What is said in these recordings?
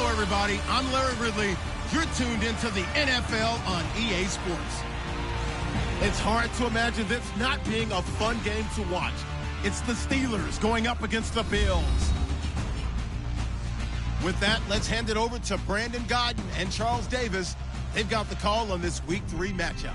Everybody, I'm Larry Ridley. You're tuned into the NFL on EA Sports. It's hard to imagine this not being a fun game to watch. It's the Steelers going up against the Bills. With that, let's hand it over to Brandon Godden and Charles Davis. They've got the call on this Week 3 matchup.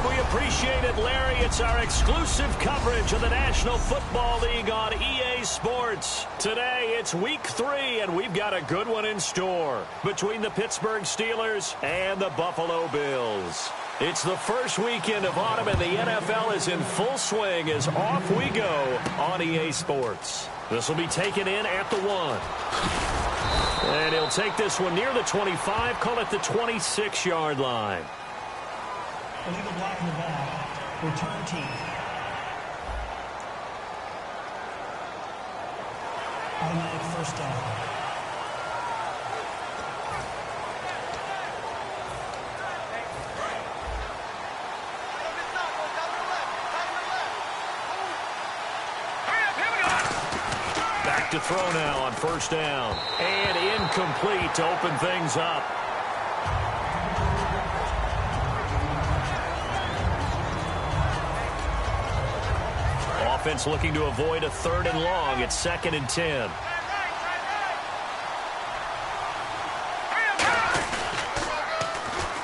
We appreciate it, Larry. It's our exclusive coverage of the National Football League on EA Sports. Today, it's Week 3, and we've got a good one in store between the Pittsburgh Steelers and the Buffalo Bills. It's the first weekend of autumn, and the NFL is in full swing as off we go on EA Sports. This will be taken in at the 1. And he'll take this one near the 25, call it the 26-yard line. Illegal block in the back. Return team. Automatic first down. Back to throw now on first down. And incomplete to open things up. Offense looking to avoid a 3rd and long. It's 2nd and 10.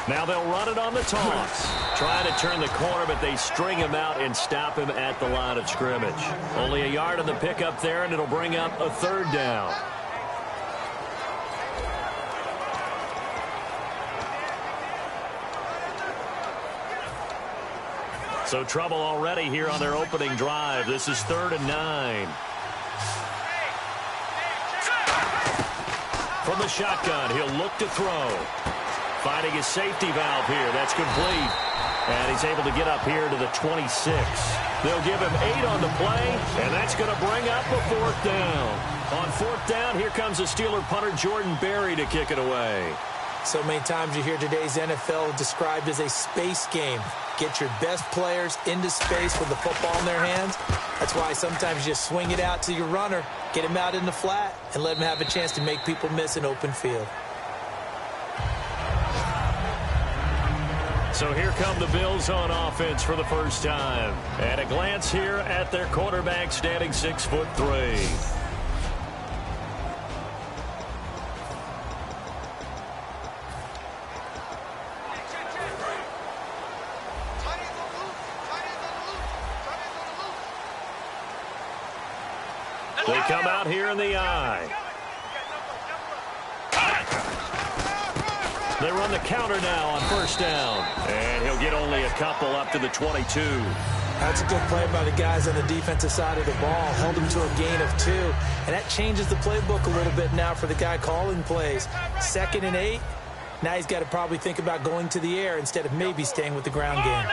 Now they'll run it on the toss. Trying to turn the corner, but they string him out and stop him at the line of scrimmage. Only a yard on the pickup there, and it'll bring up a 3rd down. So trouble already here on their opening drive. This is 3rd and 9. From the shotgun, he'll look to throw. Finding his safety valve here. That's complete. And he's able to get up here to the 26. They'll give him 8 on the play, and that's going to bring up a 4th down. On 4th down, here comes the Steeler punter Jordan Berry to kick it away. So many times you hear today's NFL described as a space game. Get your best players into space with the football in their hands. That's why sometimes you just swing it out to your runner, get him out in the flat, and let him have a chance to make people miss an open field. So here come the Bills on offense for the first time. At a glance here at their quarterback standing 6'3". They come out here in the eye. They run the counter now on first down. And he'll get only a couple up to the 22. That's a good play by the guys on the defensive side of the ball. Held him to a gain of 2. And that changes the playbook a little bit now for the guy calling plays. 2nd and 8. Now he's got to probably think about going to the air instead of maybe staying with the ground game.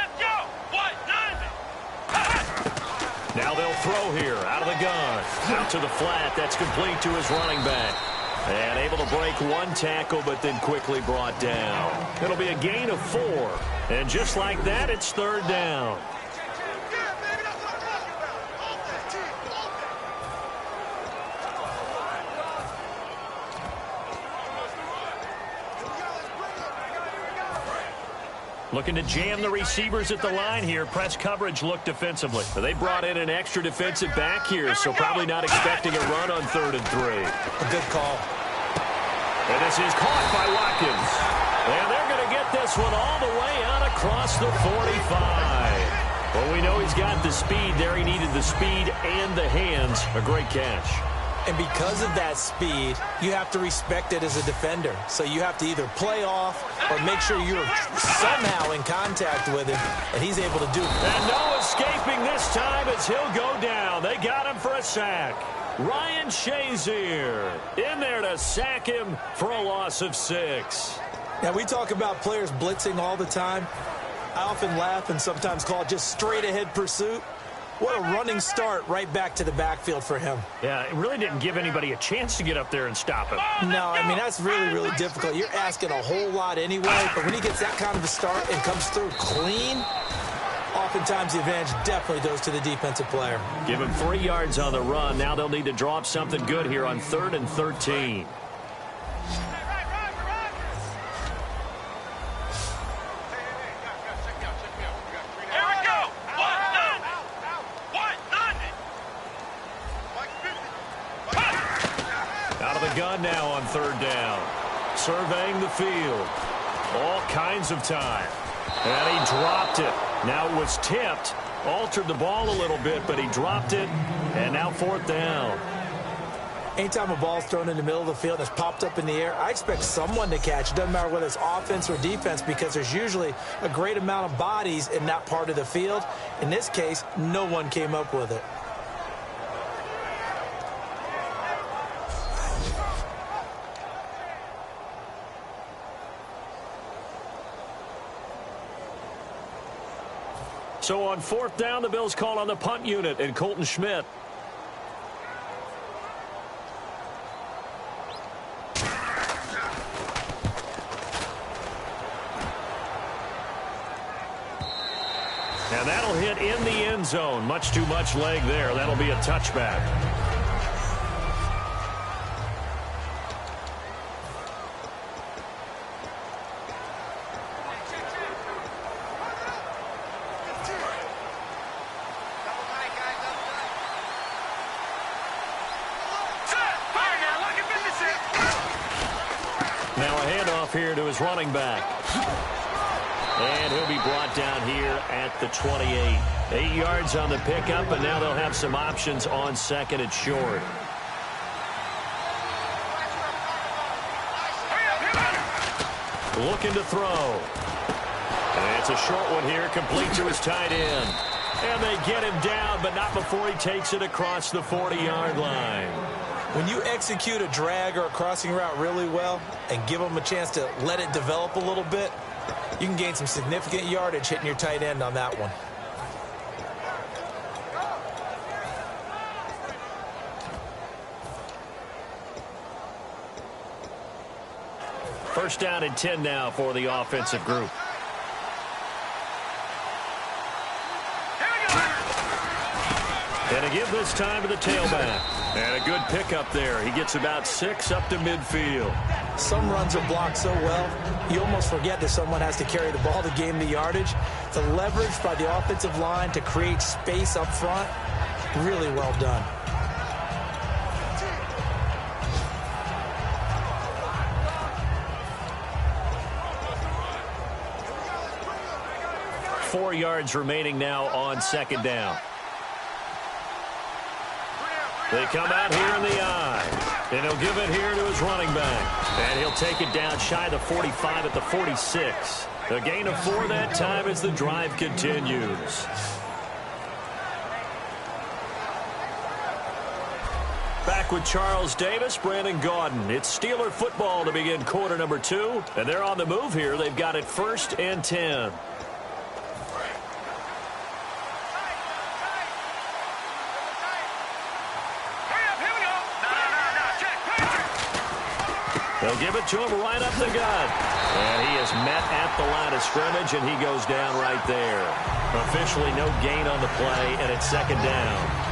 Now they'll throw here out of the gun. Out to the flat. That's complete to his running back. And able to break 1 tackle, but then quickly brought down. It'll be a gain of 4. And just like that, it's 3rd down. Looking to jam the receivers at the line here. Press coverage look defensively. They brought in an extra defensive back here, so probably not expecting a run on 3rd and 3. A good call. And this is caught by Watkins. And they're going to get this one all the way out across the 45. Well, we know he's got the speed there. He needed the speed and the hands. A great catch. And because of that speed, you have to respect it as a defender. So you have to either play off or make sure you're somehow in contact with him, and he's able to do it. And no escaping this time as he'll go down. They got him for a sack. Ryan Shazier in there to sack him for a loss of 6. Now, we talk about players blitzing all the time. I often laugh and sometimes call it just straight-ahead pursuit. What a running start right back to the backfield for him. Yeah, it really didn't give anybody a chance to get up there and stop him. No, I mean, that's really, really difficult. You're asking a whole lot anyway, but when he gets that kind of a start and comes through clean, oftentimes the advantage definitely goes to the defensive player. Give him 3 yards on the run. Now they'll need to draw up something good here on 3rd and 13. Gun now on 3rd down. Surveying the field. All kinds of time. And he dropped it. Now it was tipped. Altered the ball a little bit, but he dropped it. And now 4th down. Anytime a ball's thrown in the middle of the field and it's popped up in the air, I expect someone to catch. It doesn't matter whether it's offense or defense because there's usually a great amount of bodies in that part of the field. In this case, no one came up with it. So on 4th down, the Bills call on the punt unit and Colton Schmidt. And that'll hit in the end zone. Much too much leg there. That'll be a touchback. Now a handoff here to his running back. And he'll be brought down here at the 28. 8 yards on the pickup, and now they'll have some options on 2nd and short. Looking to throw. And it's a short one here, complete to his tight end. And they get him down, but not before he takes it across the 40-yard line. When you execute a drag or a crossing route really well and give them a chance to let it develop a little bit, you can gain some significant yardage hitting your tight end on that one. First down and 10 now for the offensive group. And a give this time to the tailback. And a good pickup there. He gets about 6 up to midfield. Some runs are blocked so well, you almost forget that someone has to carry the ball to gain the yardage. The leverage by the offensive line to create space up front, really well done. Four yards remaining now on 2nd down. They come out here in the eye. And he'll give it here to his running back. And he'll take it down shy of the 45 at the 46. A gain of 4 that time as the drive continues. Back with Charles Davis, Brandon Gaudin. It's Steeler football to begin quarter number 2. And they're on the move here. They've got it 1st and 10. They'll give it to him right up the gut. And he is met at the line of scrimmage, and he goes down right there. Officially no gain on the play, and it's 2nd down.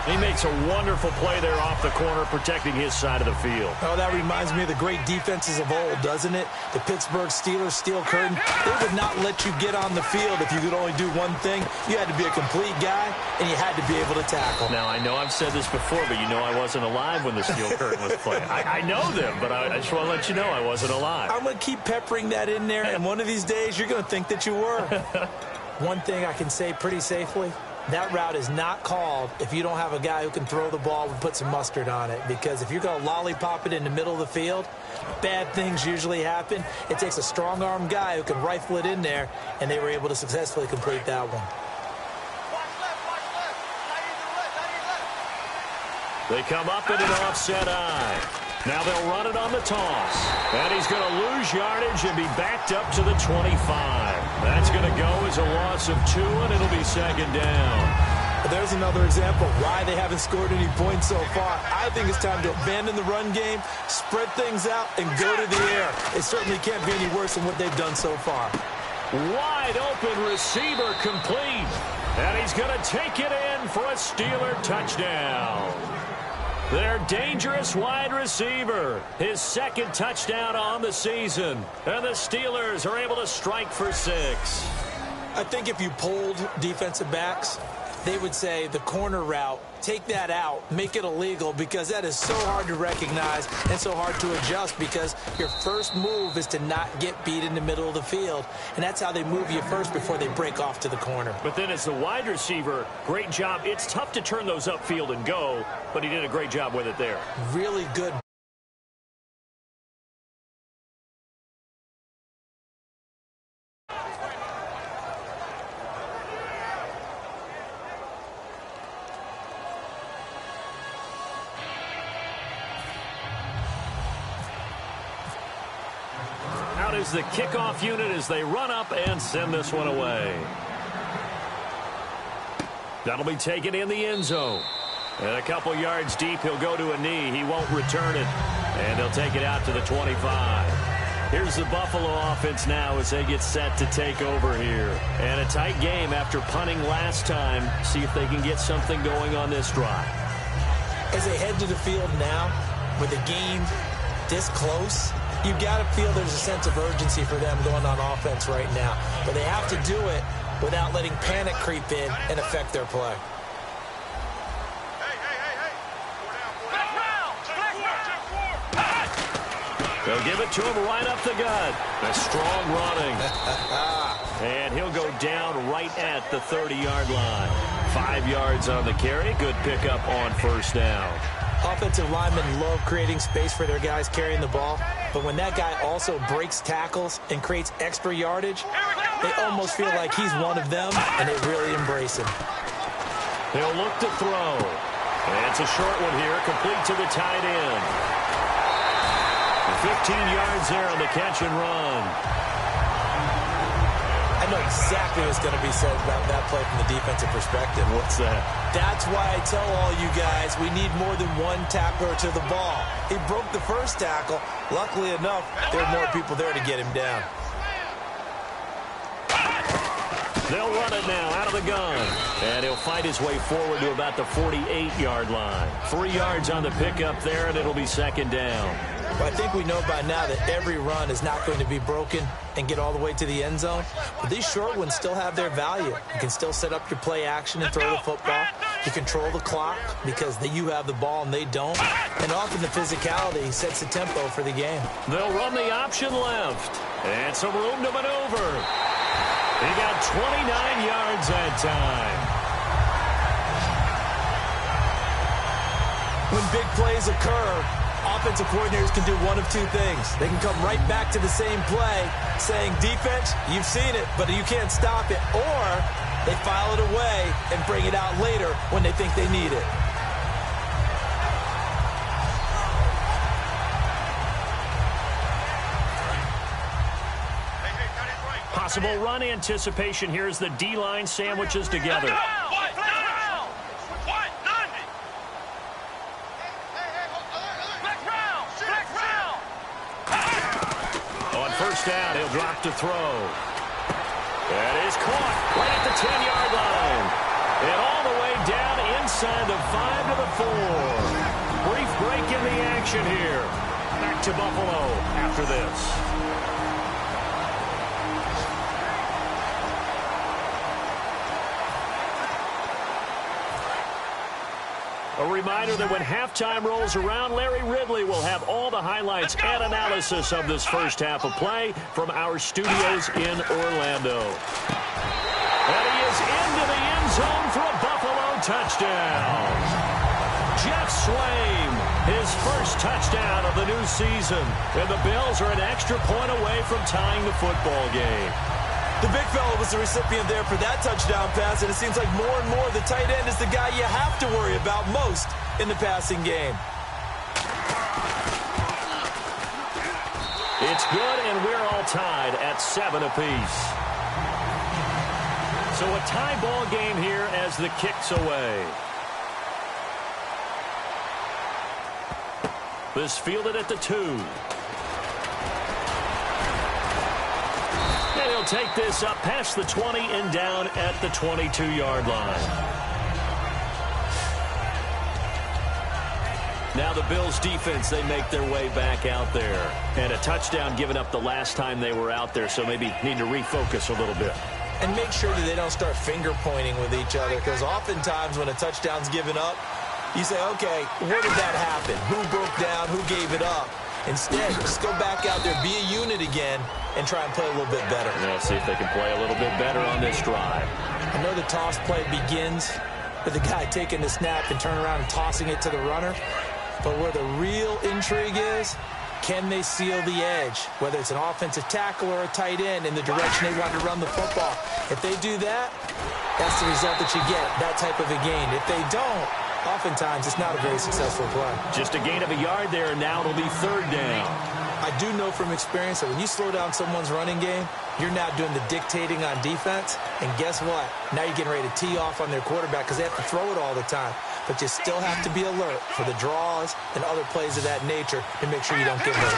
He makes a wonderful play there off the corner, protecting his side of the field. Oh, that reminds me of the great defenses of old, doesn't it? The Pittsburgh Steelers, steel curtain. They would not let you get on the field if you could only do one thing. You had to be a complete guy, and you had to be able to tackle. Now, I know I've said this before, but you know I wasn't alive when the steel curtain was playing. I know them, but I just want to let you know I wasn't alive. I'm going to keep peppering that in there, and one of these days you're going to think that you were. One thing I can say pretty safely, that route is not called if you don't have a guy who can throw the ball and put some mustard on it. Because if you're going to lollipop it in the middle of the field, bad things usually happen. It takes a strong-arm guy who can rifle it in there, and they were able to successfully complete that one. They come up in an offset eye. Now they'll run it on the toss. And he's going to lose yardage and be backed up to the 25. That's going to go as a loss of 2, and it'll be second down. There's another example of why they haven't scored any points so far. I think it's time to abandon the run game, spread things out, and go to the air. It certainly can't be any worse than what they've done so far. Wide open receiver complete. And he's going to take it in for a Steeler touchdown. Their dangerous wide receiver, his second touchdown on the season. And the Steelers are able to strike for 6. I think if you polled defensive backs, they would say the corner route, take that out, make it illegal, because that is so hard to recognize and so hard to adjust, because your first move is to not get beat in the middle of the field. And that's how they move you first before they break off to the corner. But then as the wide receiver, great job. It's tough to turn those upfield and go, but he did a great job with it there. Really good. Is the kickoff unit as they run up and send this one away. That'll be taken in the end zone. And a couple yards deep, he'll go to a knee. He won't return it. And they'll take it out to the 25. Here's the Buffalo offense now as they get set to take over here. And a tight game after punting last time. See if they can get something going on this drive. As they head to the field now, with the game this close, you've got to feel there's a sense of urgency for them going on offense right now. But they have to do it without letting panic creep in and affect their play. They'll give it to him right up the gut. A strong running. And he'll go down right at the 30-yard line. 5 yards on the carry. Good pickup on first down. Offensive linemen love creating space for their guys carrying the ball, but when that guy also breaks tackles and creates extra yardage, they almost feel like he's one of them, and they really embrace him. He'll look to throw. And it's a short one here, complete to the tight end. 15 yards there on the catch and run. I know exactly what's going to be said about that play from the defensive perspective. What's that? That's why I tell all you guys we need more than one tackler to the ball. He broke the first tackle. Luckily enough, there are more people there to get him down. They'll run it now out of the gun. And he'll fight his way forward to about the 48-yard line. 3 yards on the pickup there, and it'll be second down. Well, I think we know by now that every run is not going to be broken and get all the way to the end zone. But these short ones still have their value. You can still set up your play action and throw the football. You control the clock because you have the ball and they don't. And often the physicality sets the tempo for the game. They'll run the option left. And some room to maneuver. He got 29 yards that time. When big plays occur, offensive coordinators can do one of two things. They can come right back to the same play saying, defense, you've seen it, but you can't stop it. Or they file it away and bring it out later when they think they need it. Possible run anticipation here as the D-line sandwiches together. First down, he'll drop to throw. That is caught right at the 10-yard line. And all the way down inside the 5 to the 4. Brief break in the action here. Back to Buffalo after this. A reminder that when halftime rolls around, Larry Ridley will have all the highlights and analysis of this first half of play from our studios in Orlando. And he is into the end zone for a Buffalo touchdown. Jeff Swaim, his first touchdown of the new season. And the Bills are an extra point away from tying the football game. The big fella was the recipient there for that touchdown pass, and it seems like more and more the tight end is the guy you have to worry about most in the passing game. It's good, and we're all tied at 7 apiece. So a tie ball game here as the kick's away. This fielded at the 2. And he'll take this up past the 20 and down at the 22-yard line. Now the Bills defense, they make their way back out there. And a touchdown given up the last time they were out there, so maybe need to refocus a little bit. And make sure that they don't start finger pointing with each other, because oftentimes when a touchdown's given up, you say, okay, where did that happen? Who broke down? Who gave it up? Instead, just go back out there, be a unit again, and try and play a little bit better. Yeah, see if they can play a little bit better on this drive. I know the toss play begins with the guy taking the snap and turning around and tossing it to the runner. But where the real intrigue is, can they seal the edge? Whether it's an offensive tackle or a tight end in the direction they want to run the football. If they do that, that's the result that you get, that type of a gain. If they don't, oftentimes it's not a very successful play. Just a gain of a yard there, and now it'll be 3rd down. I do know from experience that when you slow down someone's running game, you're now doing the dictating on defense. And guess what? Now you're getting ready to tee off on their quarterback because they have to throw it all the time. But you still have to be alert for the draws and other plays of that nature to make sure you don't get hurt.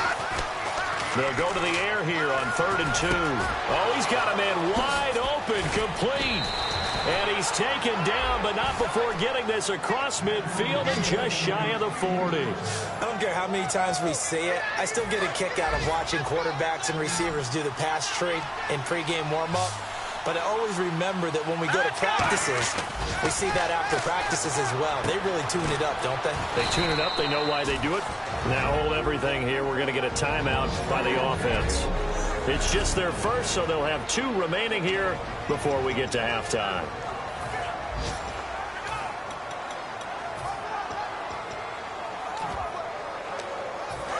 They'll go to the air here on 3rd and 2. Oh, he's got a man wide open, complete. And he's taken down, but not before getting this across midfield and just shy of the 40. I don't care how many times we say it. I still get a kick out of watching quarterbacks and receivers do the pass trade in pregame warm-up. But I always remember that when we go to practices, we see that after practices as well. They really tune it up, don't they? They tune it up. They know why they do it. Now hold everything here. We're going to get a timeout by the offense. It's just their first, so they'll have 2 remaining here before we get to halftime.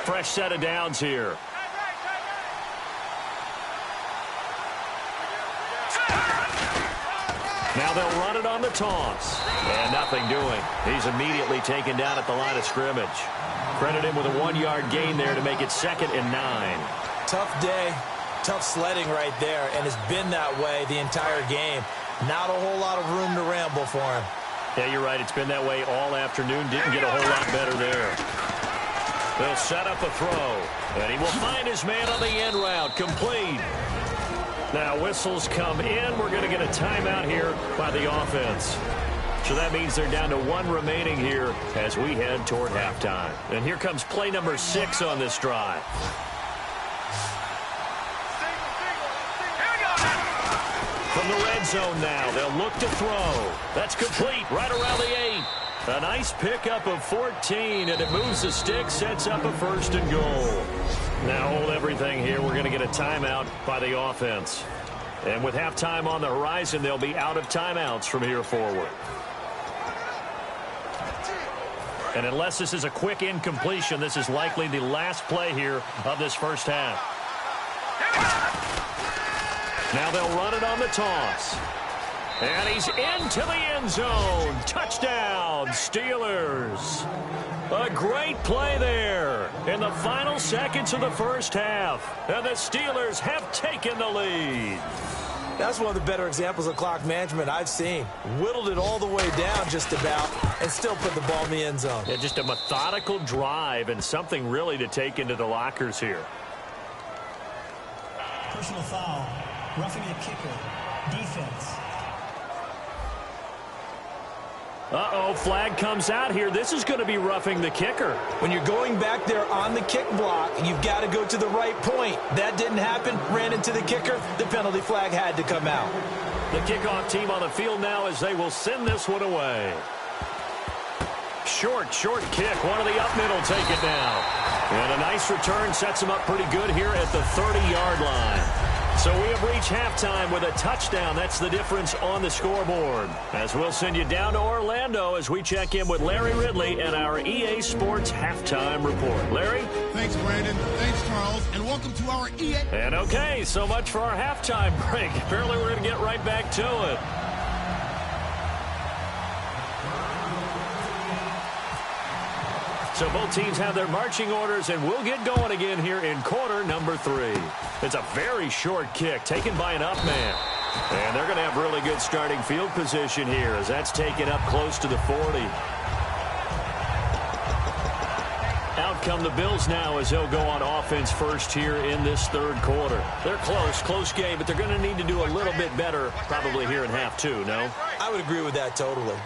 Fresh set of downs here. Now they'll run it on the toss. And nothing doing. He's immediately taken down at the line of scrimmage. Credit him with a 1-yard gain there to make it 2nd and 9. Tough day. Tough sledding right there, and it's been that way the entire game. Not a whole lot of room to ramble for him. Yeah, you're right. It's been that way all afternoon. Didn't get a whole lot better there. They'll set up a throw, and he will find his man on the end route. Complete. Now whistles come in. We're going to get a timeout here by the offense. So that means they're down to 1 remaining here as we head toward halftime. And here comes play number 6 on this drive. From the red zone now, they'll look to throw. That's complete right around the 8. A nice pickup of 14, and it moves the stick, sets up a 1st and goal. Now hold everything here. We're going to get a timeout by the offense. And with halftime on the horizon, they'll be out of timeouts from here forward. And unless this is a quick incompletion, this is likely the last play here of this first half. Now they'll run it on the toss. And he's into the end zone. Touchdown, Steelers. A great play there in the final seconds of the first half. And the Steelers have taken the lead. That's one of the better examples of clock management I've seen. Whittled it all the way down just about and still put the ball in the end zone. Yeah, just a methodical drive and something really to take into the lockers here. Personal foul. Roughing the kicker. Defense. Uh-oh, flag comes out here. This is going to be roughing the kicker. When you're going back there on the kick block, you've got to go to the right point. That didn't happen. Ran into the kicker. The penalty flag had to come out. The kickoff team on the field now as they will send this one away. Short kick. One of the up middle take it down. And a nice return sets him up pretty good here at the 30-yard line. So we have reached halftime with a touchdown. That's the difference on the scoreboard. As we'll send you down to Orlando as we check in with Larry Ridley and our EA Sports Halftime Report. Larry? Thanks, Brandon. Thanks, Charles. And welcome to our EA. And okay, so much for our halftime break. Apparently we're going to get right back to it. So both teams have their marching orders, and we'll get going again here in quarter number 3. It's a very short kick taken by an up man. And they're going to have really good starting field position here as that's taken up close to the 40. Out come the Bills now as they'll go on offense first here in this third quarter. They're close game, but they're going to need to do a little bit better probably here in half 2, no? I would agree with that totally.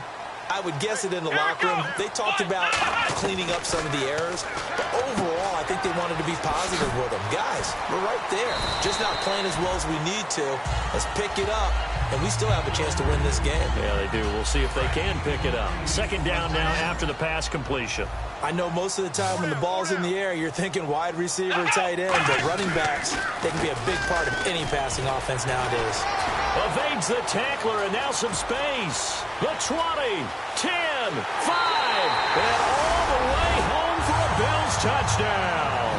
I would guess it in the locker room. They talked about cleaning up some of the errors, but overall, I think they wanted to be positive with them. Guys, we're right there. Just not playing as well as we need to. Let's pick it up, and we still have a chance to win this game. Yeah, they do. We'll see if they can pick it up. Second down now after the pass completion. I know most of the time when the ball's in the air, you're thinking wide receiver, tight end, but running backs, they can be a big part of any passing offense nowadays. Evades the tackler, and now some space. The 20, 10, 5, and all the way home for a Bills touchdown.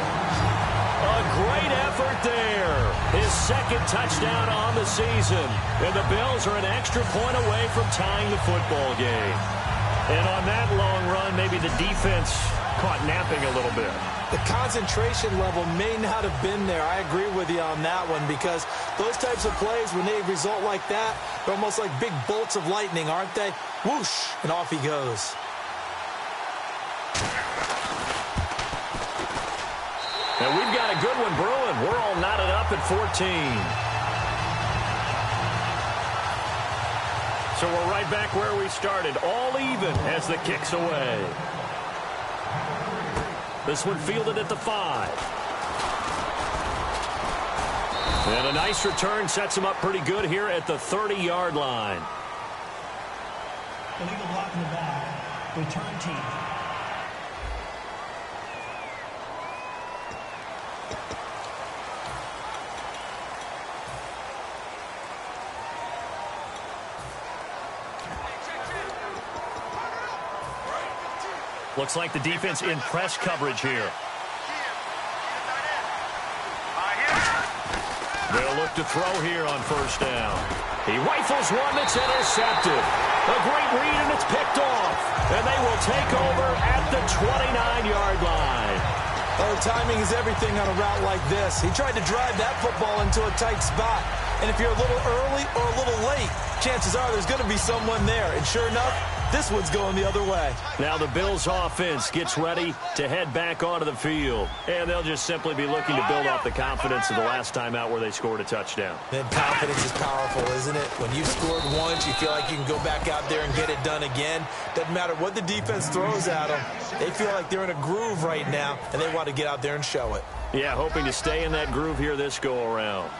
A great effort there. His second touchdown on the season. And the Bills are an extra point away from tying the football game. And on that long run, maybe the defense caught napping a little bit. The concentration level may not have been there. I agree with you on that one because those types of plays, when they result like that, they're almost like big bolts of lightning, aren't they? Whoosh, and off he goes. And we've got a good one brewing. We're all knotted up at 14. So we're right back where we started, all even as the kick's away. This one fielded at the 5. And a nice return sets him up pretty good here at the 30-yard line. Illegal block in the back. Return team. Looks like the defense in press coverage here. They'll look to throw here on first down. He rifles one that's intercepted. A great read, and it's picked off. And they will take over at the 29-yard line. Oh, timing is everything on a route like this. He tried to drive that football into a tight spot. And if you're a little early or a little late, chances are there's going to be someone there. And sure enough, this one's going the other way. Now the Bills offense gets ready to head back onto the field. And they'll just simply be looking to build off the confidence of the last time out where they scored a touchdown. Then confidence is powerful, isn't it? When you've scored once, you feel like you can go back out there and get it done again. Doesn't matter what the defense throws at them. They feel like they're in a groove right now, and they want to get out there and show it. Yeah, hoping to stay in that groove here this go-around.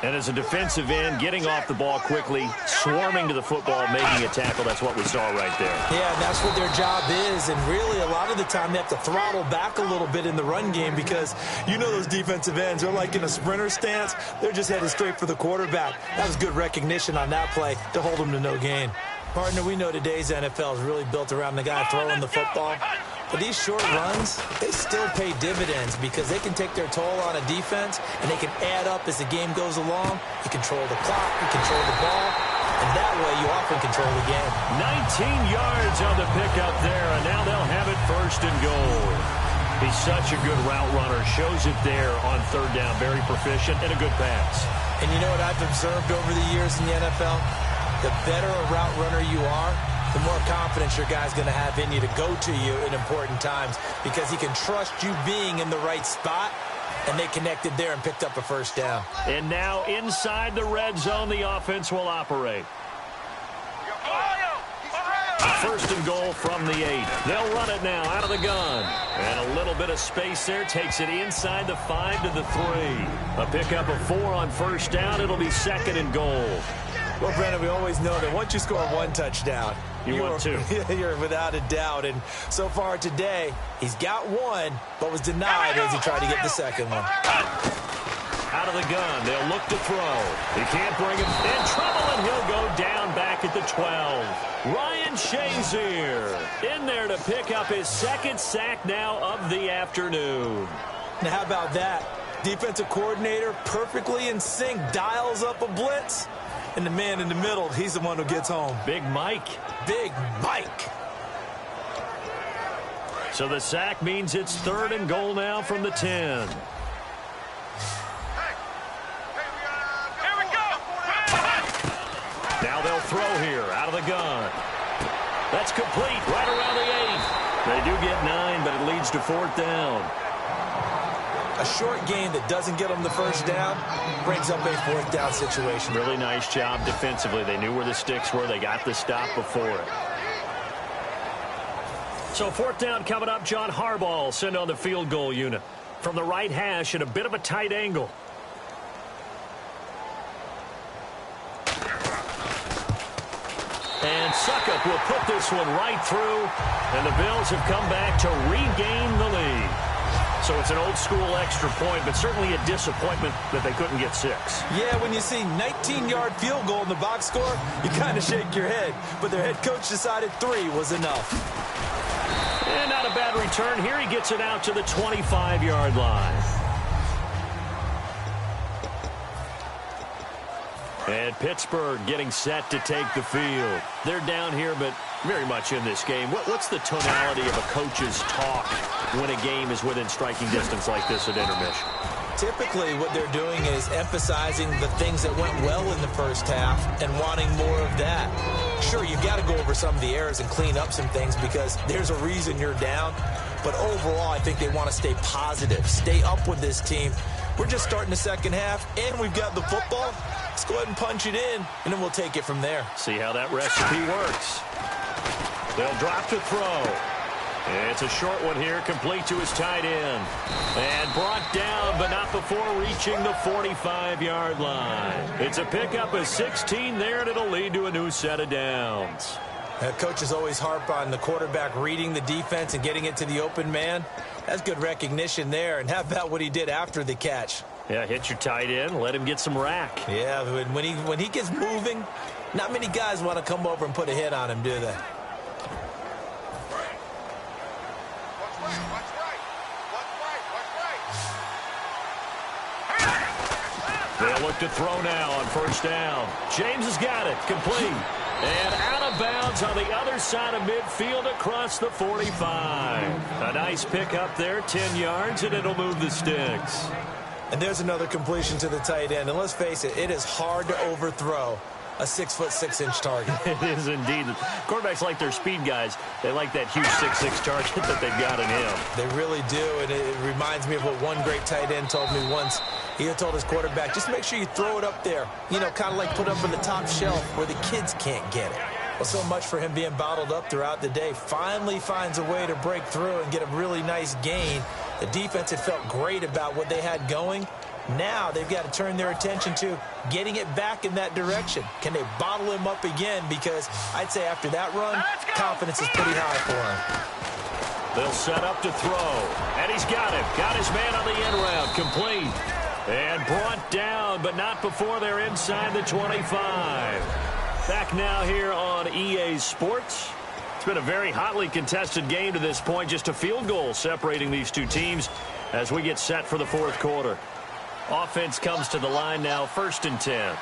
And as a defensive end, getting off the ball quickly, swarming to the football, making a tackle, that's what we saw right there. Yeah, and that's what their job is. And really, a lot of the time, they have to throttle back a little bit in the run game because you know those defensive ends, they're like in a sprinter stance. They're just headed straight for the quarterback. That was good recognition on that play to hold them to no gain. Partner, we know today's NFL is really built around the guy throwing the football. But these short runs, they still pay dividends because they can take their toll on a defense and they can add up as the game goes along. You control the clock, you control the ball, and that way you often control the game. 19 yards on the pickup there, and now they'll have it first and goal. He's such a good route runner. Shows it there on third down. Very proficient and a good pass. And you know what I've observed over the years in the NFL? The better a route runner you are, the more confidence your guy's going to have in you to go to you in important times because he can trust you being in the right spot, and they connected there and picked up a first down. And now inside the red zone, the offense will operate. First and goal from the 8. They'll run it now out of the gun. And a little bit of space there takes it inside the 5 to the 3. A pickup of 4 on first down. It'll be second and goal. Well, Brandon, we always know that once you score one touchdown, you want two. You're without a doubt. And so far today, he's got one, but was denied as he tried to get the second one. out of the gun. They'll look to throw. He can't bring him in trouble, and he'll go down back at the 12. Ryan Shazier in there to pick up his second sack now of the afternoon. Now, how about that? Defensive coordinator perfectly in sync, dials up a blitz, and the man in the middle, he's the one who gets home. Big Mike. Big Mike. So the sack means it's 3rd and goal now from the 10. Now they'll throw here out of the gun. That's complete right around the 8. They do get 9, but it leads to 4th down. A short gain that doesn't get them the first down brings up a 4th down situation. Really nice job defensively. They knew where the sticks were. They got the stop before it. So 4th down coming up. John Harbaugh sent on the field goal unit from the right hash at a bit of a tight angle. And Suckup will put this one right through, and the Bills have come back to regain the lead. So it's an old-school extra point, but certainly a disappointment that they couldn't get 6. Yeah, when you see 19-yard field goal in the box score, you kind of shake your head. But their head coach decided 3 was enough. And not a bad return. Here he gets it out to the 25-yard line. And Pittsburgh getting set to take the field. They're down here, but very much in this game. What's the tonality of a coach's talk when a game is within striking distance like this at intermission? Typically, what they're doing is emphasizing the things that went well in the first half and wanting more of that. Sure, you've got to go over some of the errors and clean up some things because there's a reason you're down. But overall, I think they want to stay positive, stay up with this team. We're just starting the second half, and we've got the football. Let's go ahead and punch it in, and then we'll take it from there. See how that recipe works. They'll drop to throw. It's a short one here, complete to his tight end. And brought down, but not before reaching the 45-yard line. It's a pickup of 16 there, and it'll lead to a new set of downs. Coaches always harp on the quarterback reading the defense and getting it to the open man. That's good recognition there. And how about what he did after the catch? Yeah, hit your tight end, let him get some rack. Yeah, when he gets moving, not many guys want to come over and put a hit on him, do they? They'll look to throw now on 1st down. James has got it, complete. And out of bounds on the other side of midfield across the 45. A nice pick up there, 10 yards, and it'll move the sticks. And there's another completion to the tight end. And let's face it, it is hard to overthrow a 6'6" target. It is indeed. Quarterbacks like their speed guys. They like that huge 6'6" target that they've got in him. They really do, and it reminds me of what one great tight end told me once. He had told his quarterback, just make sure you throw it up there. You know, kind of like put up on the top shelf where the kids can't get it. Well, so much for him being bottled up throughout the day. Finally finds a way to break through and get a really nice gain. The defense had felt great about what they had going. Now they've got to turn their attention to getting it back in that direction. Can they bottle him up again? Because I'd say after that run, confidence is pretty high for him. They'll set up to throw. And he's got it. Got his man on the end route. Complete. And brought down, but not before they're inside the 25. Back now here on EA Sports. It's been a very hotly contested game to this point. Just a field goal separating these two teams as we get set for the 4th quarter. Offense comes to the line now, 1st and 10.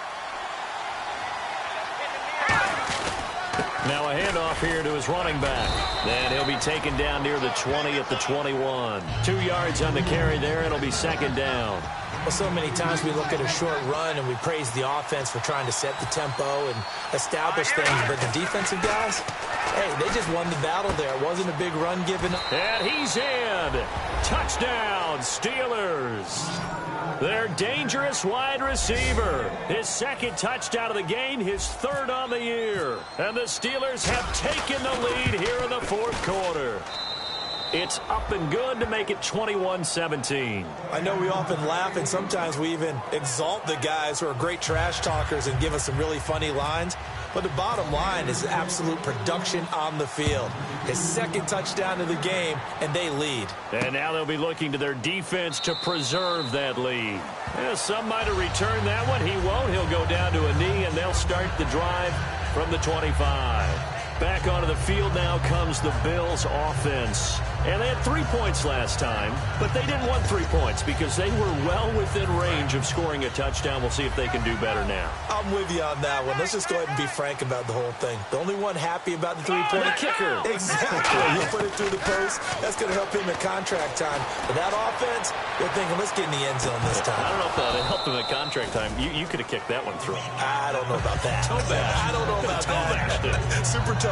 Now a handoff here to his running back. And he'll be taken down near the 20 at the 21. 2 yards on the carry there, and it'll be 2nd down. Well, so many times we look at a short run and we praise the offense for trying to set the tempo and establish things. But the defensive guys, hey, they just won the battle there. It wasn't a big run given up. And he's in. Touchdown, Steelers. Their dangerous wide receiver. His 2nd touchdown of the game, his 3rd on the year. And the Steelers have taken the lead here in the 4th quarter. It's up and good to make it 21-17. I know we often laugh, and sometimes we even exalt the guys who are great trash talkers and give us some really funny lines. But the bottom line is absolute production on the field. His second touchdown of the game, and they lead. And now they'll be looking to their defense to preserve that lead. Yeah, some might have returned that one. He won't. He'll go down to a knee, and they'll start the drive from the 25. Back onto the field now comes the Bills offense. And they had 3 points last time, but they didn't want 3 points because they were well within range of scoring a touchdown. We'll see if they can do better now. I'm with you on that one. Let's just go ahead and be frank about the whole thing. The only one happy about the three-point kicker. Exactly. You put it through the post. That's going to help him at contract time. But that offense, they're thinking, let's get in the end zone this time. I don't know if that helped him at contract time. You could have kicked that one through. I don't know about that. Toe bash. I don't know about that. Super toe.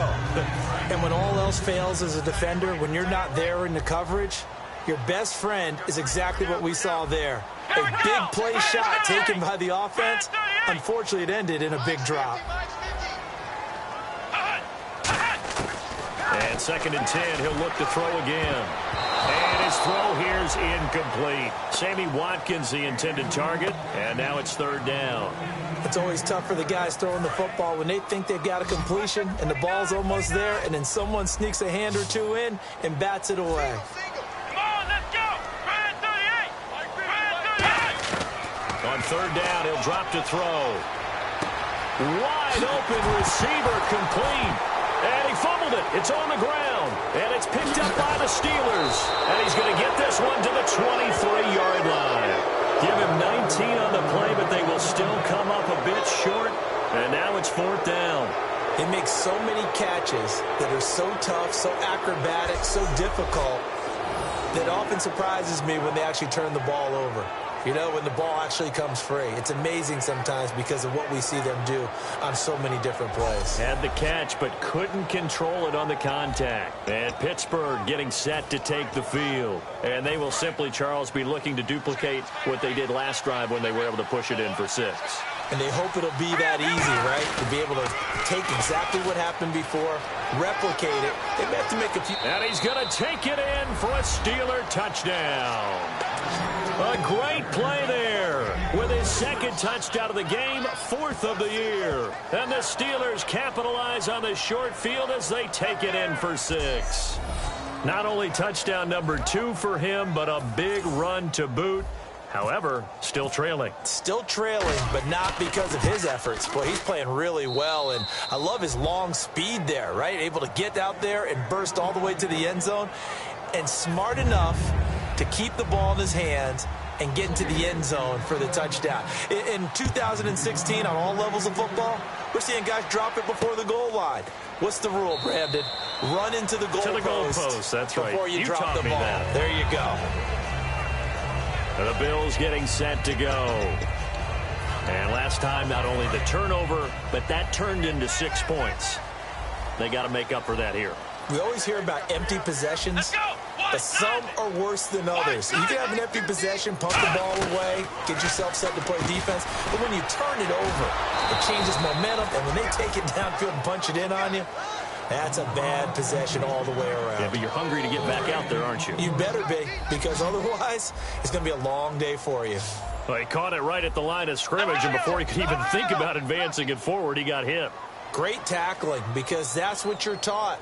And when all else fails as a defender, when you're not there in the coverage, your best friend is exactly what we saw there. A big play shot taken by the offense. Unfortunately, it ended in a big drop. And 2nd and 10, he'll look to throw again. And his throw here is incomplete. Sammy Watkins, the intended target, and now it's 3rd down. It's always tough for the guys throwing the football when they think they've got a completion and the ball's almost there, and then someone sneaks a hand or two in and bats it away. On 3rd down, he'll drop to throw. Wide open receiver, complete. And he fumbled it. It's on the ground. And it's picked up by the Steelers. And he's going to get this one to the 23-yard line. Give him 19 on the play, but they will still come up a bit short. And now it's 4th down. He makes so many catches that are so tough, so acrobatic, so difficult, that often surprises me when they actually turn the ball over. You know, when the ball actually comes free. It's amazing sometimes because of what we see them do on so many different plays. Had the catch, but couldn't control it on the contact. And Pittsburgh getting set to take the field. And they will simply, Charles, be looking to duplicate what they did last drive when they were able to push it in for 6. And they hope it'll be that easy, right? To be able to take exactly what happened before, replicate it. They have to make a few. And he's going to take it in for a Steeler touchdown. A great play there with his 2nd touchdown of the game, 4th of the year. And the Steelers capitalize on the short field as they take it in for 6. Not only touchdown number 2 for him, but a big run to boot. However, still trailing. Still trailing, but not because of his efforts. Boy, he's playing really well, and I love his long speed there, right? Able to get out there and burst all the way to the end zone, and smart enough to keep the ball in his hands and get into the end zone for the touchdown. In 2016, on all levels of football, we're seeing guys drop it before the goal line. What's the rule, Brandon? Run into the goal post. That's right. Before you drop the ball. That. There you go. The Bills getting set to go. And last time, not only the turnover, but that turned into 6 points. They got to make up for that here. We always hear about empty possessions, but some are worse than others. You can have an empty possession, pump the ball away, get yourself set to play defense, but when you turn it over, it changes momentum, and when they take it downfield and punch it in on you, that's a bad possession all the way around. Yeah, but you're hungry to get back out there, aren't you? You better be, because otherwise, it's going to be a long day for you. Well, he caught it right at the line of scrimmage, and before he could even think about advancing it forward, he got hit. Great tackling, because that's what you're taught.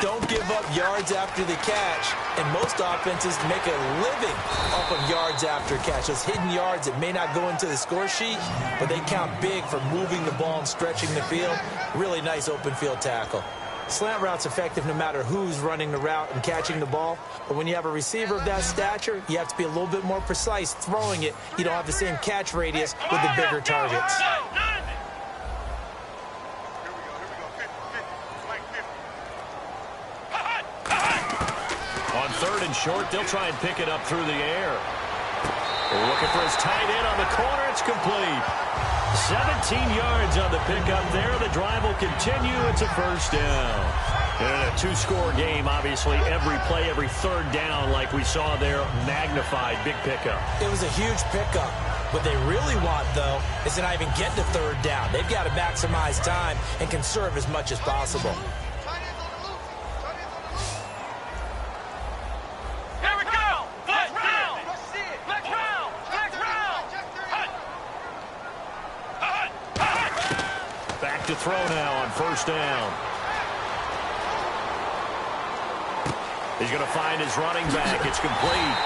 Don't give up yards after the catch, and most offenses make a living off of yards after catch. Those hidden yards that may not go into the score sheet, but they count big for moving the ball and stretching the field. Really nice open field tackle. Slant route's effective no matter who's running the route and catching the ball, but when you have a receiver of that stature, you have to be a little bit more precise throwing it. You don't have the same catch radius with the bigger targets. On 3rd and short, they'll try and pick it up through the air. Looking for his tight end on the corner. It's complete. 17 yards on the pickup there. The drive will continue. It's a 1st down. And a 2-score game, obviously. Every play, every 3rd down, like we saw there, magnified. Big pickup. It was a huge pickup. What they really want, though, is to not even get to 3rd down. They've got to maximize time and conserve as much as possible. to throw now on first down. He's going to find his running back. It's complete.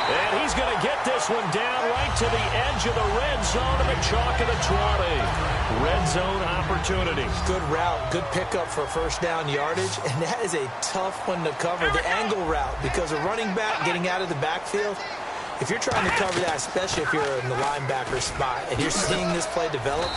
And he's going to get this one down right to the edge of the red zone of the chalk of the 20. Red zone opportunity. Good route, good pickup for first down yardage, and that is a tough one to cover, the angle route, because a running back getting out of the backfield, if you're trying to cover that, especially if you're in the linebacker spot and you're seeing this play develop,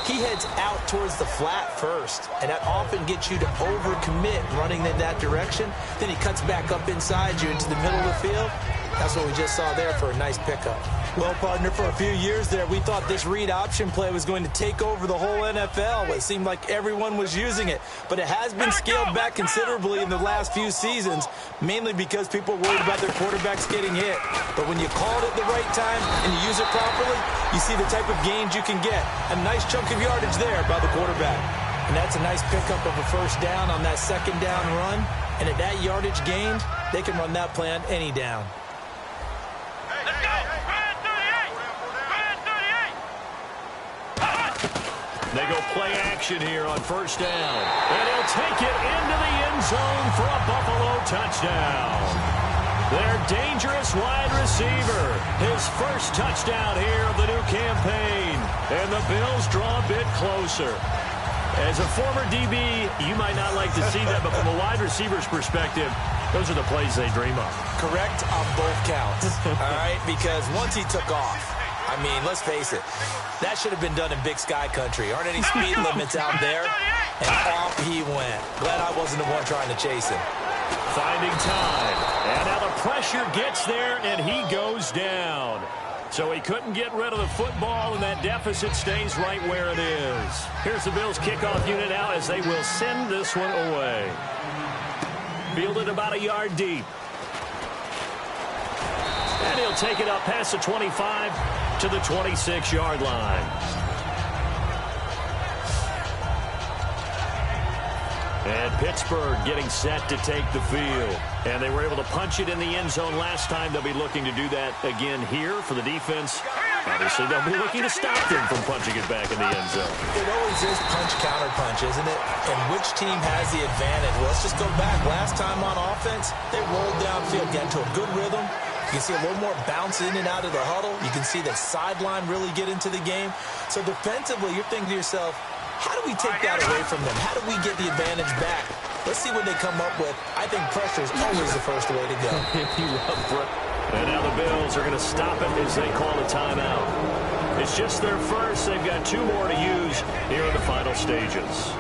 he heads out towards the flat first, and that often gets you to overcommit running in that direction. Then he cuts back up inside you into the middle of the field. That's what we just saw there for a nice pickup. Well, partner, for a few years there, we thought this read option play was going to take over the whole NFL. It seemed like everyone was using it, but it has been scaled back considerably in the last few seasons, mainly because people are worried about their quarterbacks getting hit. But when you call it at the right time and you use it properly, you see the type of gains you can get. A nice chunk of yardage there by the quarterback. And that's a nice pickup of a first down on that second down run. And at that yardage gained, they can run that play on any down. They go play action here on first down. And he'll take it into the end zone for a Buffalo touchdown. Their dangerous wide receiver. His first touchdown here of the new campaign. And the Bills draw a bit closer. As a former DB, you might not like to see that, but from a wide receiver's perspective, those are the plays they dream of. Correct on both counts. All right, because once he took off, I mean, let's face it, that should have been done in Big Sky Country. Aren't any speed limits out there? And off he went. Glad I wasn't the one trying to chase him. Finding time. And now the pressure gets there, and he goes down. So he couldn't get rid of the football, and that deficit stays right where it is. Here's the Bills kickoff unit now as they will send this one away. Fielded about a yard deep. And he'll take it up past the 25 to the 26-yard line. And Pittsburgh getting set to take the field. And they were able to punch it in the end zone last time. They'll be looking to do that again here for the defense. Obviously, they'll be looking to stop them from punching it back in the end zone. It always is punch-counter-punch, isn't it? And which team has the advantage? Well, let's just go back. Last time on offense, they rolled downfield, get into a good rhythm. You can see a little more bounce in and out of the huddle. You can see the sideline really get into the game. So defensively, you're thinking to yourself, how do we take that away from them? How do we get the advantage back? Let's see what they come up with. I think pressure is always the first way to go. And now the Bills are going to stop it as they call a timeout. It's just their first. They've got two more to use here in the final stages.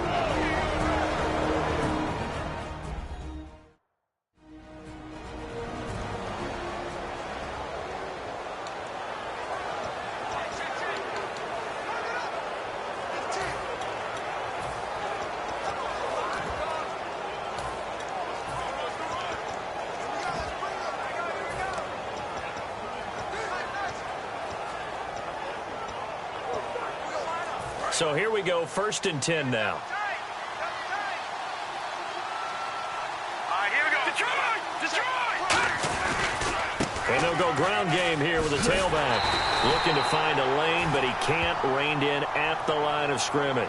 So here we go, 1st and 10 now. All right, here we go. Detroit! And they'll go ground game here with a tailback. Looking to find a lane, but he can't. Reined in at the line of scrimmage.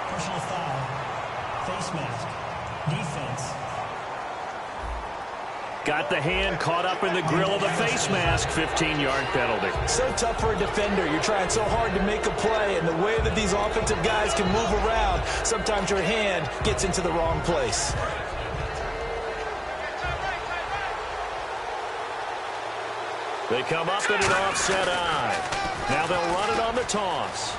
Personal foul. Face mask. Defense. Got the hand caught up in the grill of the face mask. 15-yard penalty. So tough for a defender. You're trying so hard to make a play, and the way that these offensive guys can move around, sometimes your hand gets into the wrong place. They come up in an offset eye. Now they'll run it on the toss.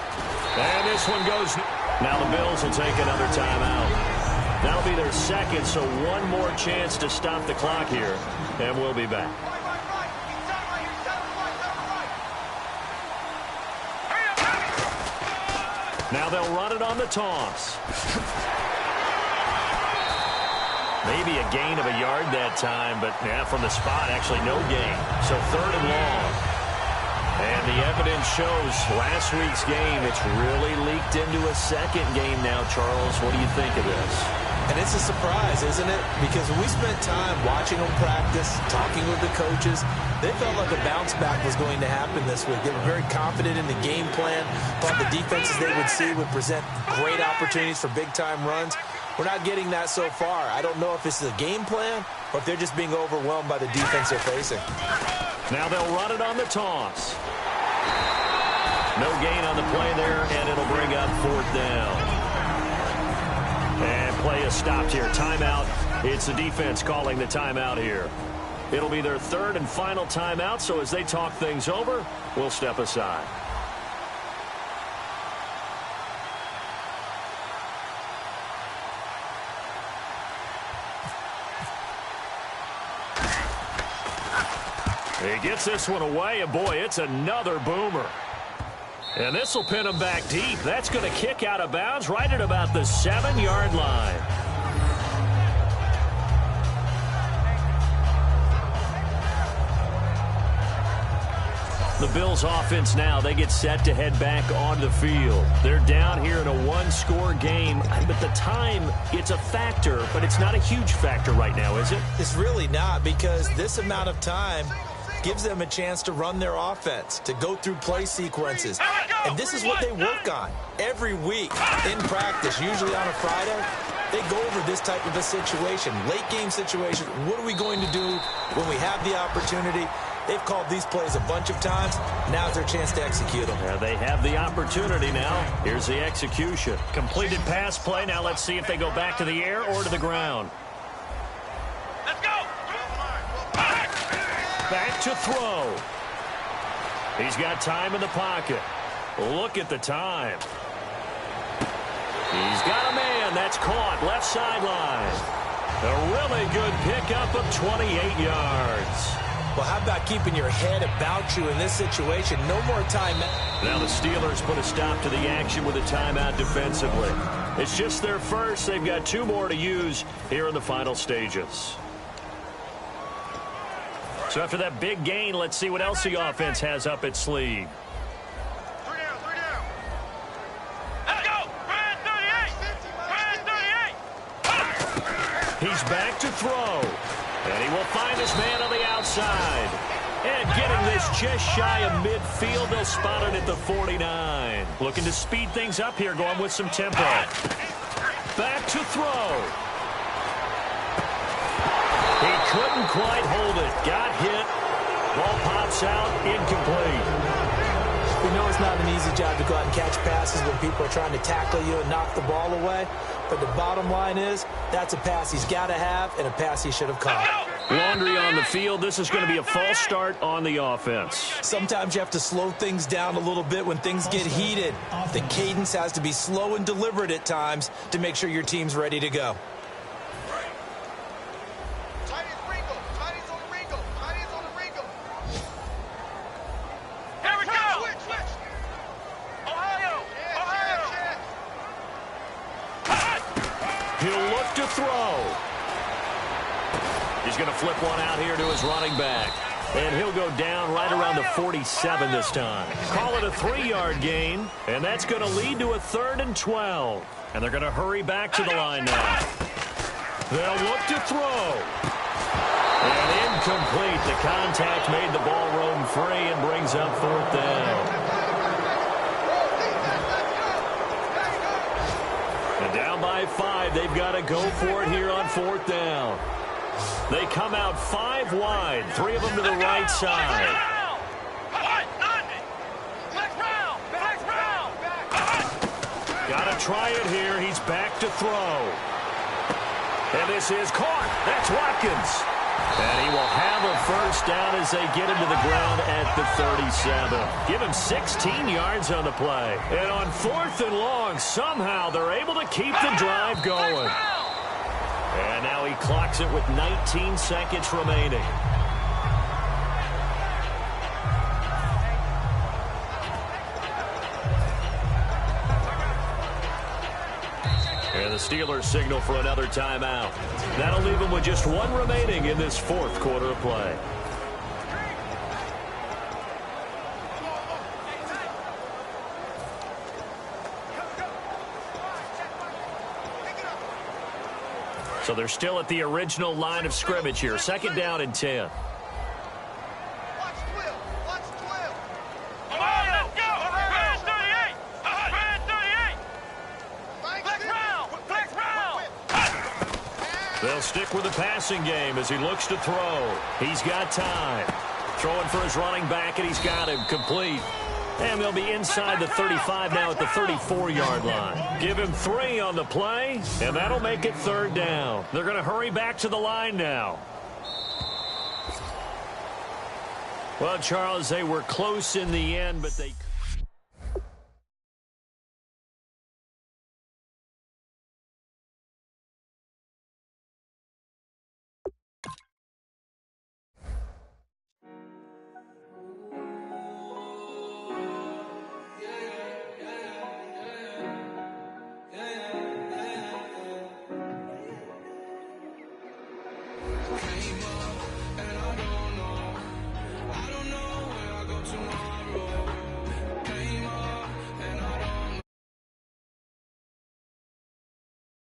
And this one goes. Now the Bills will take another timeout. That'll be their second, so one more chance to stop the clock here, and we'll be back. Now they'll run it on the toss. Maybe a gain of a yard that time, but yeah, from the spot, actually no gain. So 3rd and long. And the evidence shows last week's game, it's really leaked into a second game now, Charles. What do you think of this? And it's a surprise, isn't it? Because when we spent time watching them practice, talking with the coaches, they felt like a bounce back was going to happen this week. They were very confident in the game plan, thought the defenses they would see would present great opportunities for big-time runs. We're not getting that so far. I don't know if this is a game plan or if they're just being overwhelmed by the defense they're facing. Now they'll run it on the toss. No gain on the play there, and it'll bring up 4th down. And play is stopped here. Timeout. It's the defense calling the timeout here. It'll be their 3rd and final timeout, so as they talk things over, we'll step aside. He gets this one away, and boy, it's another boomer. And this will pin him back deep. That's going to kick out of bounds right at about the 7-yard line. The Bills offense now, they get set to head back on the field. They're down here in a 1-score game, but the time, it's a factor, but it's not a huge factor right now, is it? It's really not, because this amount of time gives them a chance to run their offense, to go through play sequences. And this is what they work on every week in practice, usually on a Friday. They go over this type of a situation, late game situation. What are we going to do when we have the opportunity? They've called these plays a bunch of times. Now's their chance to execute them. Yeah, they have the opportunity now. Here's the execution. Completed pass play. Now let's see if they go back to the air or to the ground. Let's go. Back to throw. He's got time in the pocket. Look at the time. He's got a man. That's caught. Left sideline. A really good pickup of 28 yards. Well, how about keeping your head about you in this situation? No more timeout. Now the Steelers put a stop to the action with a timeout defensively. It's just their first. They've got 2 more to use here in the final stages. So after that big gain, let's see what else the offense has up its sleeve. 3 down. Let's go. Brand 38. He's back to throw. And he will find his man on the outside. And getting this just shy of midfield, they'll spot it at the 49. Looking to speed things up here, going with some tempo. Back to throw. He couldn't quite hold it. Got hit. Ball pops out, incomplete. We know it's not an easy job to go out and catch passes when people are trying to tackle you and knock the ball away. But the bottom line is, that's a pass he's got to have and a pass he should have caught. Laundry on the field. This is going to be a false start on the offense. Sometimes you have to slow things down a little bit when things get heated. The cadence has to be slow and deliberate at times to make sure your team's ready to go. He'll look to throw. He's going to flip one out here to his running back. And he'll go down right around the 47 this time. Call it a 3-yard gain. And that's going to lead to a 3rd and 12. And they're going to hurry back to the line now. They'll look to throw. And incomplete. The contact made the ball roam free and brings up 4th down. And down by 5, they've got to go for it here on 4th down. They come out 5 wide, 3 of them to the right side. Got to try it here. He's back to throw. And this is caught. That's Watkins. And he will have a 1st down as they get him to the ground at the 37. Give him 16 yards on the play. And on 4th and long, somehow they're able to keep the drive going. And now he clocks it with 19 seconds remaining. And the Steelers signal for another timeout. That'll leave them with just 1 remaining in this 4th quarter of play. So they're still at the original line of scrimmage here. Second down and 10. Come on, let's go! Red 38! Red 38! Flex round! They'll stick with the passing game as he looks to throw. He's got time. Throwing for his running back, and he's got him complete. And they'll be inside the 35 now at the 34-yard line. Give him 3 on the play, and that'll make it third down. They're going to hurry back to the line now. Well, Charles, they were close in the end, but they